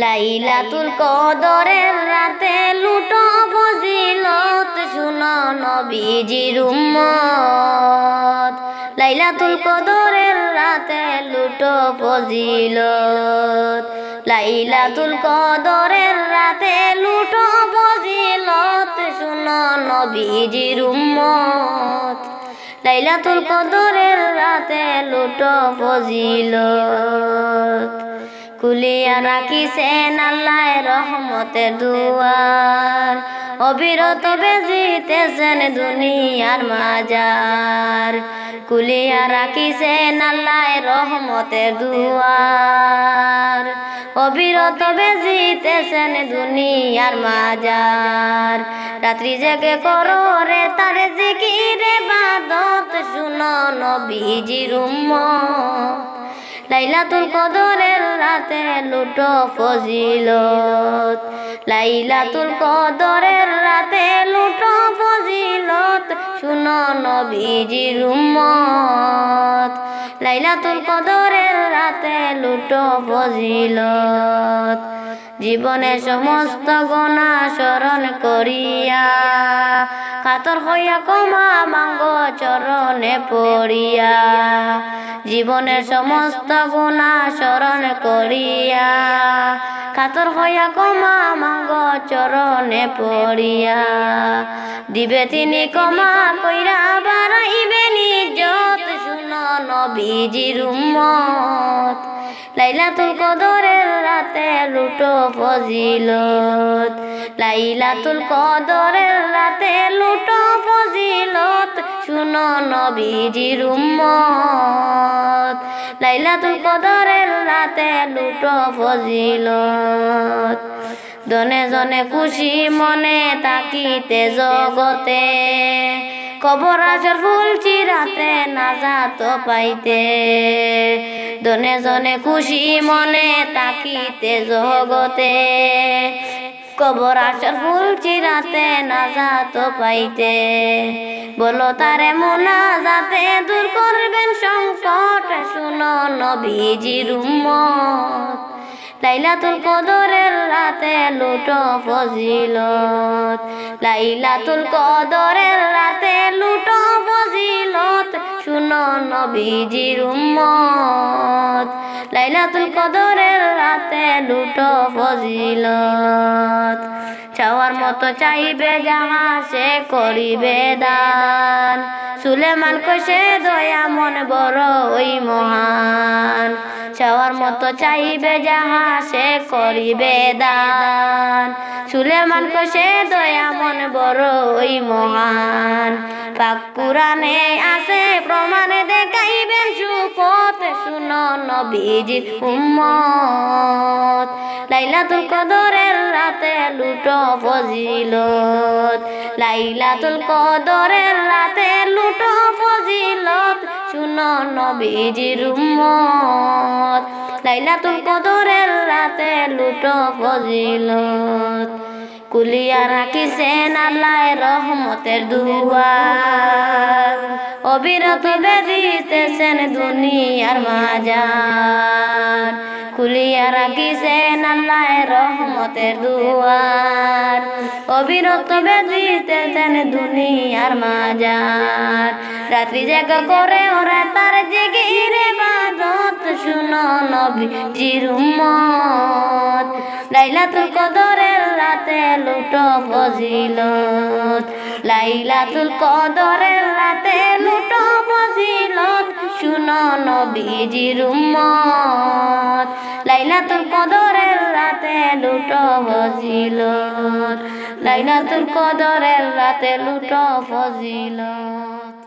লাইলাতুল কদরের রাতে লুটো ফজিলত শুনো নবীজির উম্মত। লাইলাতুল কদরের রাতে লুটো ফজিলত, লাইলাতুল কদরের রাতে লুটো ফজিলত শুনো নবীজির উম্মত। লাইলাতুল কদরের রাতে লুটো ফজিলত। কুলিয়া রাখিছেন আল্লাহ রহমতের দুয়ার, অবিরত বেজিতেছেন দুনিয়ার মাজার। কুলিয়া রাখিছেন আল্লাহ রহমতের দুয়ার, অবিরত বেজিতেছেন দুনিয়ার মাজার। রাত্রি জেগে করো রে তার জিকিরে ইবাদত শুনো নবীজির উম্মত। লাইলাতুল কদরের রাতে লুটো ফজিলত, লাইলাতুল কদরের রাতে লুটো ফজিলত শুনো নবীজির উম্মত। লাইলাতুল কদরের রাতে লুটো ফজিলত। জীবনে সমস্ত গুনাহ স্মরণ করিয়া কাতর হইয়া ক্ষমা মাঙ্গ চরণে পড়িয়া। জীবনের সমস্ত গুনাহ স্মরণ করিয়া কাতর হইয়া ক্ষমা মাঙ্গ চরণে পড়িয়া। দিবে তিনি ক্ষমা কইরা বাড়াইবে নিজ্জত শুনো নবীজির উম্মত। লাইলাতুল কদরের রাতে লুটো ফজিলত, লাইলাতুল কদরের রাতে লুটো ফজিলত শুনো নবীজির উম্মত। লাইলাতুল কদরের রাতে লুটো ফজিলত। দনে জনে খুশি মনে তাকিতে জগতে, কবর আসর ফুল চিরাতে নাজাত পাইতে। দনে জনে খুশি মনে তাকিতে জগতে, কবর আসর ফুল চিরাতে নাজাত পাইতে। বলো তারে মুনাজাতে দূর করবেন সংকট শুনো নবীজির উম্মত। লাইলাতুল কদরের রাতে লুটো ফজিলত, লাইলাতুল কদরের রাতে লুটো ফজিলত শুনো নবীজির উম্মত। লাইলাতুল কদরের রাতে লুটো ফজিলত। চাওয়ার মতো চাইবে যাহা সে করিবে দান, সুলেমান কইছে দয়া মন বড় ওই মহান। চাওয়ার মতো চাইবে যাহা সে করিবে দান, সুলেমান কইছে দয়া মন বড় ওই মহান। পাক কুরআনে আছে প্রমাণ দেখাইবেন সুপথ শুনো নবীজির উম্মত। লাইলাতুল কদরের রাতে লুটো ফজিলত, লাইলাতুল কদরের রাতে লুটো ফজিলত শুনো নবীজির উম্মত। লাইলাতুল কদরের রাতে লুটো ফজিলত। কুলিয়া রাখিছেন আল্লাহ রহমতের দুয়ার, অবিরত বেজিতেছেন দুনিয়ার মাজার। কুলিয়া রাখিছেন আল্লাহ রহমতের দুয়ার, অবিরত বেজিতেছেন দুনিয়ার মাজার। রাত্রি জাগা করে ওরা তার জিকিরে ইবাদত শুনো নবীজির উম্মত। লাইলাতুল কদরের রাতে লুটো ফজিলত, লাইলাতুল কদরের রাতে লুটো ফজিলত শুনো নবীজির উম্মত। লাইলাতুল কদরের রাতে লুটো ফজিলত, লাইলাতুল কদরের রাতে লুটো ফজিলত।